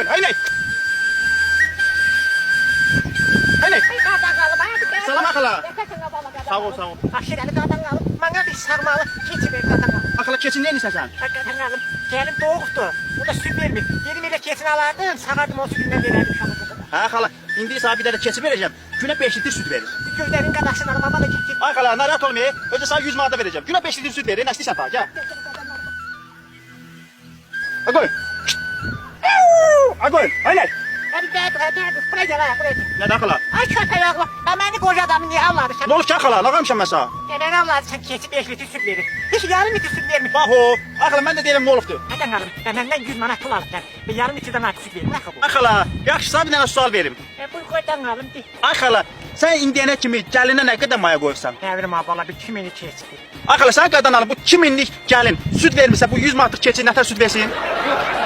Buyurun, haydi. Haydi. Salam akıla. Sağ ol, sağ ol. Aşırı qadın qalıb, mənə bir sarmalı keçibir qadın qalıb. Akıla keçin neyini sen? Qadın qalıb, gəlim doğuqdu. O da süt vermir. Dedim elə keçin alardım, sağardım o sütündən verərdim şamata. Ha xala, indi sana bir dənə keçi verəcəm. Günə 5 litr süt verir. Gözlərin qadaşını almama da keçir. Ay xala, narahat olma. Özü sana 100 manat verəcəm. Günə 5 litr süt verir. Nə istəyirsən ta, gəl. Agoy. Agoy, haydi. Hadi gel, buraya gel, buraya gel. Nədən xala? Ay köpək oğlu, məni qoca adamı niyə avladırsan? Nə olub ki xala? Lağamışam mən sana. Məni avladırsan, keçib 5 litr süt verir. Heç yarım litr süt vermir. Bax o. Ay xala, mən də deyirəm nə olubdu? Qadın qalıb, məndən 100 manat pul alıblar. Və yarım litrdən artıq süt verir. Nə bu? Ay xala, yaxşı sana bir dənə sual verim. Bu qoydan qalım, de. Ay xala, sən indiyənə kimi gəlinə nə qədər maya qoyursan? Nə bilim abala, bir 2000 keçib. Ay xala, sən qadan alın bu 2000'lik gəlin süt vermirsə bu 100 manatlıq keçi nətər süt versin? Yox,